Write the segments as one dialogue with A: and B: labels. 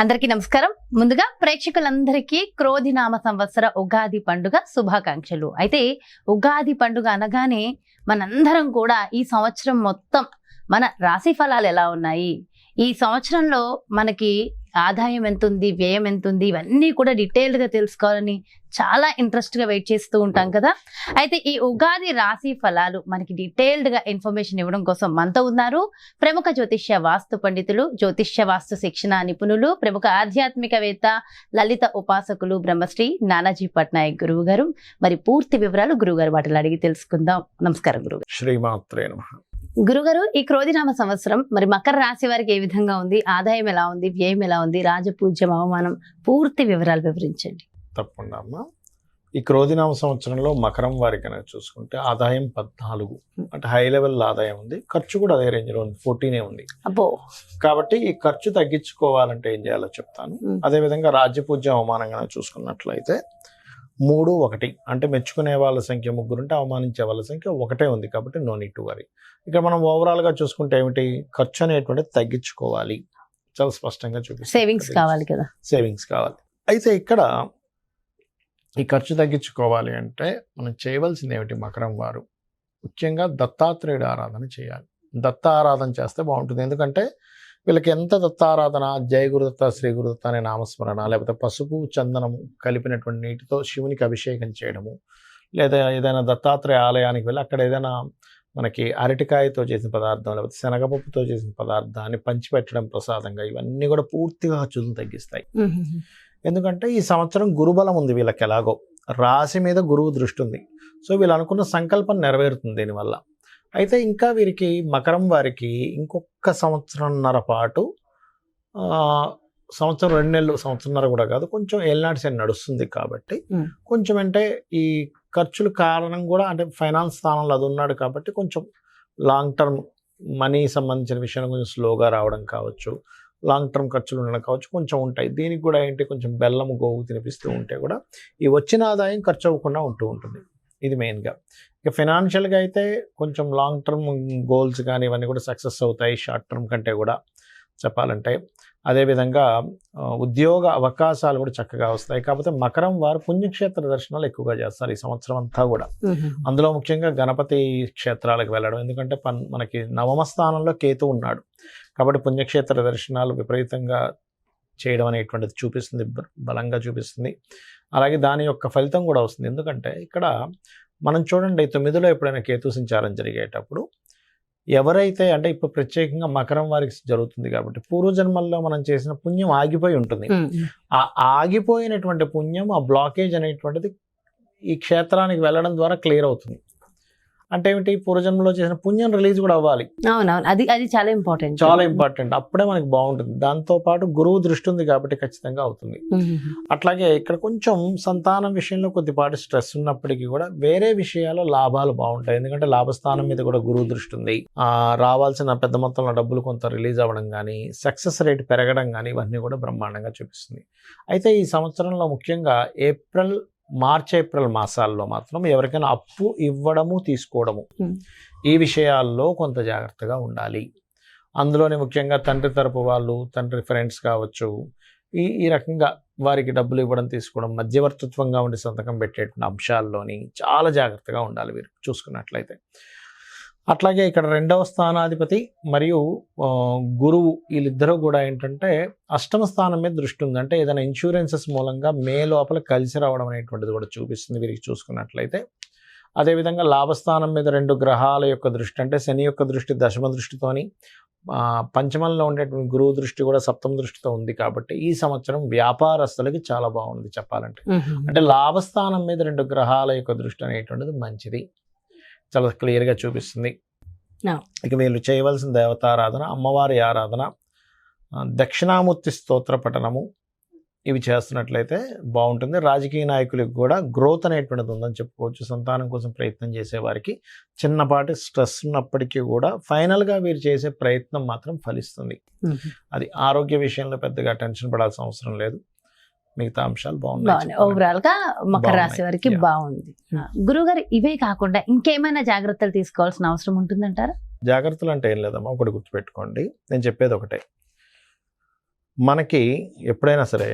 A: అందరికీ నమస్కారం. ముందుగా ప్రేక్షకులందరికీ క్రోధినామ సంవత్సర ఉగాది పండుగ శుభాకాంక్షలు. అయితే ఉగాది పండుగ అనగానే మనందరం కూడా ఈ సంవత్సరం మొత్తం మన రాశి ఫలాలు ఎలా ఉన్నాయి, ఈ సంవత్సరంలో మనకి ఆదాయం ఎంత ఉంది, వ్యయం ఎంత ఉంది, ఇవన్నీ కూడా డీటెయిల్డ్ గా తెలుసుకోవాలని చాలా ఇంట్రెస్ట్ గా వెయిట్ చేస్తూ ఉంటాం కదా. అయితే ఈ ఉగాది రాశి ఫలాలు మనకి డీటెయిల్డ్ గా ఇన్ఫర్మేషన్ ఇవ్వడం కోసం మనతో ఉన్నారు ప్రముఖ జ్యోతిష్య వాస్తు పండితులు, జ్యోతిష్య వాస్తు శిక్షణ నిపుణులు, ప్రముఖ ఆధ్యాత్మికవేత్త, లలిత ఉపాసకులు బ్రహ్మశ్రీ నానాజీ పట్నాయక్ గురువు గారు. మరి పూర్తి వివరాలు గురువు గారు వాటిలో అడిగి తెలుసుకుందాం. నమస్కారం గురువు.
B: శ్రీమాత్రే నమః.
A: గురుగారు, ఈ క్రోధినామ సంవత్సరం మరి మకర రాశి వారికి ఏ విధంగా ఉంది, ఆదాయం ఎలా ఉంది, వ్యయం ఎలా ఉంది, రాజపూజ్యం, అవమానం, పూర్తి వివరాలు వివరించండి.
B: తప్పకుండా అమ్మా. ఈ క్రోధినామ సంవత్సరంలో మకరం వారికి కనుక చూసుకుంటే ఆదాయం 14, అంటే హై లెవెల్ ఆదాయం ఉంది. ఖర్చు కూడా అదే రేంజ్లో ఉంది, 14 ఉంది.
A: అబ్బో.
B: కాబట్టి ఈ ఖర్చు తగ్గించుకోవాలంటే ఏం చేయాలో చెప్తాను. అదేవిధంగా రాజ్యపూజ్యం, అవమానం కనుక చూసుకున్నట్లయితే 3, 1 అంటే మెచ్చుకునే వాళ్ళ సంఖ్య 3 ఉంటే అవమానించే వాళ్ళ సంఖ్య 1 ఉంది. కాబట్టి నో నీడ్ టు వరీ. ఇక మనం ఓవరాల్ గా చూసుకుంటే ఏమిటి, ఖర్చు అనేటువంటిది తగ్గించుకోవాలి. చాలా స్పష్టంగా చూపిస్తుంది.
A: సేవింగ్స్ కావాలి కదా.
B: సేవింగ్స్ కావాలి. అయితే ఇక్కడ ఈ ఖర్చు తగ్గించుకోవాలి అంటే మనం చేయవలసింది ఏమిటి, మకరం వారు ముఖ్యంగా దత్తాత్రేయుడు ఆరాధన చేయాలి. దత్త ఆరాధన చేస్తే బాగుంటుంది. ఎందుకంటే వీళ్ళకి ఎంత దత్తారాధన, జయ గురుదత్త, శ్రీ గురుదత్త అనే నామస్మరణ, లేకపోతే పసుపు చందనము కలిపినటువంటి నీటితో శివునికి అభిషేకం చేయడము, లేదా ఏదైనా దత్తాత్రేయ ఆలయానికి వెళ్ళి అక్కడ ఏదైనా మనకి అరటికాయతో చేసిన పదార్థం, లేకపోతే శనగపప్పుతో చేసిన పదార్థాన్ని పంచిపెట్టడం ప్రసాదంగా, ఇవన్నీ కూడా పూర్తిగా ఖర్చులను తగ్గిస్తాయి. ఎందుకంటే ఈ సంవత్సరం గురుబలం ఉంది వీళ్ళకి, ఎలాగో రాశి మీద గురువు దృష్టి ఉంది. సో వీళ్ళు అనుకున్న సంకల్పం నెరవేరుతుంది దీనివల్ల. అయితే ఇంకా వీరికి మకరం వారికి ఇంకొక సంవత్సరంన్నర పాటు, సంవత్సరం 2 నెలలు, సంవత్సరంన్నర కూడా కాదు, కొంచెం ఏళ్ళనాటి శని నడుస్తుంది. కాబట్టి కొంచెం అంటే ఈ ఖర్చుల కారణం కూడా, అంటే ఫైనాన్స్ స్థానంలో అది ఉన్నాడు కాబట్టి కొంచెం లాంగ్ టర్మ్ మనీ సంబంధించిన విషయాలు కొంచెం స్లోగా రావడం కావచ్చు, లాంగ్ టర్మ్ ఖర్చులు ఉండడం కావచ్చు, కొంచెం ఉంటాయి. దీనికి కూడా ఏంటి, కొంచెం బెల్లము గోవు తినిపిస్తూ ఉంటే కూడా ఈ వచ్చిన ఆదాయం ఖర్చు అవ్వకుండా ఉంటుంది. ఇది మెయిన్గా. ఇక ఫైనాన్షియల్గా అయితే కొంచెం లాంగ్ టర్మ్ గోల్స్ కానీ ఇవన్నీ కూడా సక్సెస్ అవుతాయి, షార్ట్ టర్మ్ కంటే కూడా చెప్పాలంటే. అదేవిధంగా ఉద్యోగ అవకాశాలు కూడా చక్కగా వస్తాయి. కాకపోతే మకరం వారు పుణ్యక్షేత్ర దర్శనాలు ఎక్కువగా చేస్తారు ఈ సంవత్సరం అంతా కూడా. అందులో ముఖ్యంగా గణపతి క్షేత్రాలకు వెళ్ళడం, ఎందుకంటే మనకి నవమ స్థానంలో కేతు ఉన్నాడు కాబట్టి పుణ్యక్షేత్ర దర్శనాలు విపరీతంగా చేయడం అనేటువంటిది చూపిస్తుంది, బలంగా చూపిస్తుంది. అలాగే దాని యొక్క ఫలితం కూడా వస్తుంది. ఎందుకంటే ఇక్కడ మనం చూడండి, 9లో ఎప్పుడైనా కేతు సంచారం జరిగేటప్పుడు ఎవరైతే, అంటే ఇప్పుడు ప్రత్యేకంగా మకరం వారికి జరుగుతుంది కాబట్టి పూర్వజన్మల్లో మనం చేసిన పుణ్యం ఆగిపోయి ఉంటుంది. ఆ ఆగిపోయినటువంటి పుణ్యం, ఆ బ్లాకేజ్ అనేటువంటిది ఈ క్షేత్రానికి వెళ్ళడం ద్వారా క్లియర్ అవుతుంది. అంటే ఏమిటి, పూర్వజన్మలో చేసిన పుణ్యం రిలీజ్ కూడా అవ్వాలి.
A: అవునవును, అది చాలా ఇంపార్టెంట్,
B: చాలా ఇంపార్టెంట్. అప్పుడే మనకి బాగుంటుంది. దాంతో పాటు గురువు దృష్టి ఉంది కాబట్టి ఖచ్చితంగా అవుతుంది. అట్లాగే ఇక్కడ కొంచెం సంతానం విషయంలో కొద్దిపాటి స్ట్రెస్ ఉన్నప్పటికీ కూడా వేరే విషయాల్లో లాభాలు బాగుంటాయి. ఎందుకంటే లాభస్థానం మీద కూడా గురువు దృష్టి ఉంది. రావాల్సిన పెద్ద మొత్తంలో డబ్బులు కొంత రిలీజ్ అవ్వడం కానీ, సక్సెస్ రేట్ పెరగడం కానీ, ఇవన్నీ కూడా బ్రహ్మాండంగా చూపిస్తుంది. అయితే ఈ సంవత్సరంలో ముఖ్యంగా మార్చ్ ఏప్రిల్ మాసాల్లో మాత్రం ఎవరికైనా అప్పు ఇవ్వడము, తీసుకోవడము, ఈ విషయాల్లో కొంత జాగ్రత్తగా ఉండాలి. అందులోనే ముఖ్యంగా తండ్రి తరపు వాళ్ళు, తండ్రి ఫ్రెండ్స్ కావచ్చు, ఈ రకంగా వారికి డబ్బులు ఇవ్వడం, తీసుకోవడం, మధ్యవర్తిత్వంగా ఉండి సంతకం పెట్టేటువంటి అంశాల్లోని చాలా జాగ్రత్తగా ఉండాలి వీరు చూసుకున్నట్లయితే. అట్లాగే ఇక్కడ 2వ స్థానాధిపతి మరియు గురువు, వీళ్ళిద్దరూ కూడా ఏంటంటే అష్టమ స్థానం మీద దృష్టి ఉంది. అంటే ఏదైనా ఇన్సూరెన్సెస్ మూలంగా మే లోపల కలిసి రావడం అనేటువంటిది కూడా చూపిస్తుంది వీరికి చూసుకున్నట్లయితే. అదేవిధంగా లాభస్థానం మీద 2 గ్రహాల యొక్క దృష్టి, అంటే శని యొక్క దృష్టి దశమ దృష్టితోని, పంచమంలో ఉండేటువంటి గురువు దృష్టి కూడా సప్తమ దృష్టితో ఉంది. కాబట్టి ఈ సంవత్సరం వ్యాపారస్తులకి చాలా బాగుంది చెప్పాలంటే. అంటే లాభస్థానం మీద 2 గ్రహాల యొక్క దృష్టి అనేటువంటిది మంచిది, చాలా క్లియర్గా చూపిస్తుంది. ఇక వీళ్ళు చేయవలసిన దేవతారాధన, అమ్మవారి ఆరాధన, దక్షిణామూర్తి స్తోత్ర పఠనము, ఇవి చేస్తున్నట్లయితే బాగుంటుంది. రాజకీయ నాయకులకు కూడా గ్రోత్ అనేటువంటిది ఉందని చెప్పుకోవచ్చు. సంతానం కోసం ప్రయత్నం చేసే వారికి చిన్నపాటి స్ట్రెస్ ఉన్నప్పటికీ కూడా ఫైనల్గా వీరు చేసే ప్రయత్నం మాత్రం ఫలిస్తుంది. అది ఆరోగ్య విషయంలో పెద్దగా టెన్షన్ పడాల్సిన అవసరం లేదు. మిగతా అంశాలు బాగున్నాయి.
A: ఓవరాల్ గా మకర రాశి వారికి బాగుంది. గురుగారు, ఇవే కాకుండా ఇంకేమైనా జాగ్రత్తలు తీసుకోవాల్సిన అవసరం ఉంటుందంటారా?
B: జాగ్రత్తలు అంటే ఏం లేదమ్మా, ఒకటి గుర్తుపెట్టుకోండి, నేను చెప్పేది ఒకటే. మనకి ఎప్పుడైనా సరే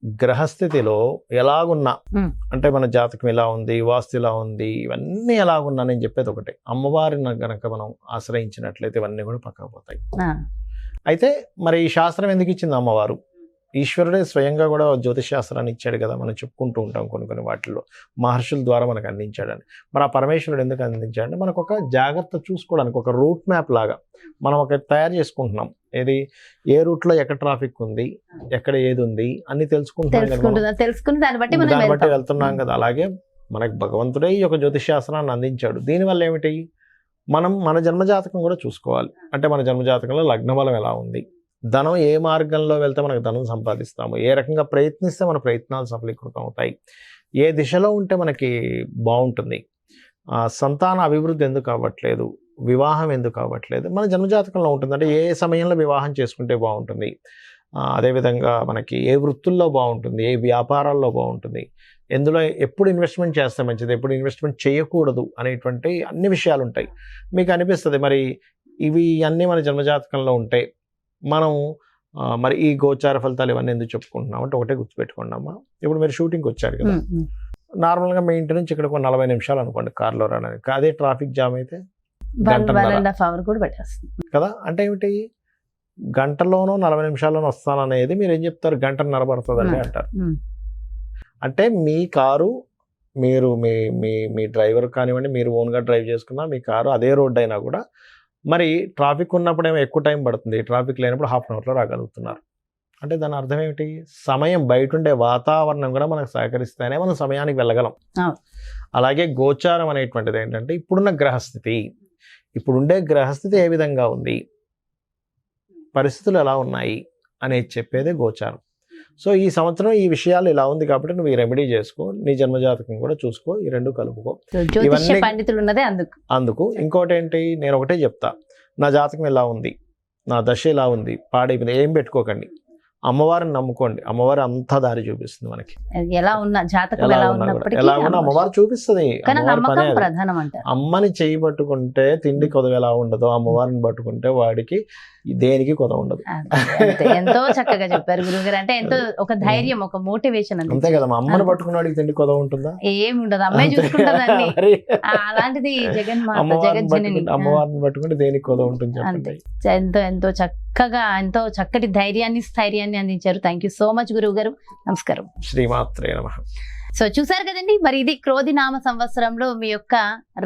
B: గ్రహస్థితిలో ఎలాగున్నా
A: Hmm.
B: అంటే మన జాతకం ఎలా ఉంది, వాస్తు ఎలా ఉంది, ఇవన్నీ ఎలాగున్నా నేను చెప్పేది ఒకటే, అమ్మవారిని గనక మనం ఆశ్రయించినట్లయితే ఇవన్నీ కూడా పక్కకు పోతాయి.
A: ఆ,
B: అయితే మరి ఈ శాస్త్రం ఎందుకు ఇచ్చింది అమ్మవారు? ఈశ్వరుడే స్వయంగా కూడా జ్యోతిష్ శాస్త్రాన్ని ఇచ్చాడు కదా, మనం చెప్పుకుంటూ ఉంటాం కొన్ని వాటిల్లో మహర్షుల ద్వారా మనకు అందించాడని. మరి ఆ పరమేశ్వరుడు ఎందుకు అందించాడంటే మనకు ఒక జాగ్రత్త చూసుకోవడానికి, ఒక రూట్ మ్యాప్ లాగా మనం ఒక తయారు చేసుకుంటున్నాం. ఏది, ఏ రూట్లో ఎక్కడ ట్రాఫిక్ ఉంది, ఎక్కడ ఏది ఉంది అన్ని తెలుసుకుంటున్నాం కదా మనం.
A: తెలుసుకుని దాన్ని బట్టి మనం
B: దాన్ని బట్టి
A: వెళ్తాం.
B: వెళ్తున్నాం కదా. అలాగే మనకు భగవంతుడే ఈ యొక్క జ్యోతిష్ శాస్త్రాన్ని అందించాడు. దీనివల్ల ఏమిటి, మనం మన జన్మజాతకం కూడా చూసుకోవాలి. అంటే మన జన్మజాతకంలో లగ్నబలం ఎలా ఉంది, ధనం ఏ మార్గంలో వెళ్తే మనకు ధనం సంపాదిస్తాము, ఏ రకంగా ప్రయత్నిస్తే మన ప్రయత్నాలు సఫలీకృతం అవుతాయి, ఏ దిశలో ఉంటే మనకి బాగుంటుంది, సంతాన అభివృద్ధి ఎందుకు అవ్వట్లేదు, వివాహం ఎందుకు అవ్వట్లేదు, మన జన్మజాతకంలో ఉంటుంది. అంటే ఏ సమయంలో వివాహం చేసుకుంటే బాగుంటుంది, అదేవిధంగా మనకి ఏ వృత్తుల్లో బాగుంటుంది, ఏ వ్యాపారాల్లో బాగుంటుంది, ఎందులో ఎప్పుడు ఇన్వెస్ట్మెంట్ చేస్తే మంచిది, ఎప్పుడు ఇన్వెస్ట్మెంట్ చేయకూడదు అనేటువంటి అన్ని విషయాలు ఉంటాయి. మీకు అనిపిస్తుంది మరి ఇవి అన్నీ మన జన్మజాతకంలో ఉంటాయి, మనం మరి ఈ గోచార ఫలితాలు ఇవన్నీ ఎందుకు చెప్పుకుంటున్నాం అంటే ఒకటే గుర్తుపెట్టుకోండి అమ్మా. ఇప్పుడు మీరు షూటింగ్కి వచ్చారు కదా, నార్మల్గా మీ ఇంటి నుంచి ఇక్కడ 40 నిమిషాలు అనుకోండి కార్లో రావడానికి, అదే ట్రాఫిక్ జామ్ అయితే
A: కూడా పెట్టేస్తుంది
B: కదా. అంటే ఏమిటి, గంటలోనో 40 నిమిషాల్లోనో వస్తాననేది మీరు ఏం చెప్తారు, గంటన్నర పడుతుందండి అంటారు. అంటే మీ కారు, మీరు మీ మీ మీ డ్రైవర్ కానివ్వండి, మీరు ఓన్గా డ్రైవ్ చేసుకున్నా మీ కారు అదే రోడ్ అయినా కూడా మరి ట్రాఫిక్ ఉన్నప్పుడేమో ఎక్కువ టైం పడుతుంది, ట్రాఫిక్ లేనప్పుడు హాఫ్ అన్ అవర్లో రాగలుగుతున్నారు. అంటే దాని అర్థం ఏమిటి, సమయం బయట ఉండే వాతావరణం కూడా మనకు సహకరిస్తేనే మనం సమయానికి వెళ్ళగలం. అలాగే గోచారం అనేటువంటిది ఏంటంటే ఇప్పుడున్న గ్రహస్థితి, ఇప్పుడుండే గ్రహస్థితి ఏ విధంగా ఉంది, పరిస్థితులు ఎలా ఉన్నాయి అనేది చెప్పేదే గోచారం. సో ఈ సంవత్సరం ఈ విషయాలు ఇలా ఉంది కాబట్టి నువ్వు ఈ రెమెడీ చేసుకో, నీ జన్మజాతకం కూడా చూసుకో, ఈ రెండు కలుపుకో.
A: జ్యోతిష్య పండితులు ఉన్నదే
B: అందుకు ఇంకోటి ఏంటి, నేను ఒకటే చెప్తా, నా జాతకం ఎలా ఉంది, నా దశ ఎలా ఉంది, పాడైపోయింది ఏం పెట్టుకోకండి, అమ్మవారిని నమ్ముకోండి. అమ్మవారు అంతా దారి చూపిస్తుంది మనకి,
A: ఎలా ఉన్న జాతకం ఎలా ఉన్నప్పటికీ
B: ఎలా ఉన్నా అమ్మవారు చూపిస్తుంది.
A: ప్రధానం అంట.
B: అమ్మని చేయి పట్టుకుంటే తిండి కొదవ ఎలా ఉండదో, అమ్మవారిని పట్టుకుంటే వాడికి దేనికి కొదవ ఉండదు.
A: ఎంతో చక్కగా చెప్పారు గురుగారు. అంటే ఎంతో ఒక ధైర్యం, ఒక మోటివేషన్
B: అంతే కదా. అమ్మని పట్టుకున్న వాడికి తిండి కొదవ ఉంటుందా?
A: ఏమి ఉండదు, అమ్మాయి చూసుకుంటుందండి. అలాంటిది
B: అమ్మవారిని పట్టుకుంటే దేనికి కొదవ ఉంటుంది చెప్పండి.
A: ఎంతో చక్కగా, ఎంతో చక్కటి ధైర్యాన్ని, స్థైర్యాన్ని అందించారు. థ్యాంక్ యూ సో మచ్ గురువు గారు. నమస్కారం.
B: శ్రీమాత్రే నమః.
A: సో చూసారు కదండి, మరి ఇది క్రోధినామ సంవత్సరంలో మీ యొక్క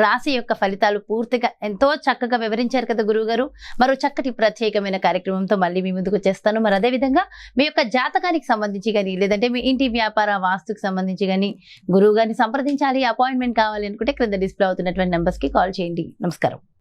A: రాశి యొక్క ఫలితాలు పూర్తిగా ఎంతో చక్కగా వివరించారు కదా గురువు గారు. మరో చక్కటి ప్రత్యేకమైన కార్యక్రమంతో మళ్ళీ మీ ముందుకు వచ్చేస్తాను. మరి అదేవిధంగా మీ యొక్క జాతకానికి సంబంధించి కానీ, లేదంటే మీ ఇంటి వ్యాపార వాస్తుకు సంబంధించి కానీ గురువు గారిని సంప్రదించాలి, అపాయింట్మెంట్ కావాలి అనుకుంటే క్రింద డిస్ప్లే అవుతున్నటువంటి నెంబర్స్కి కాల్ చేయండి. నమస్కారం.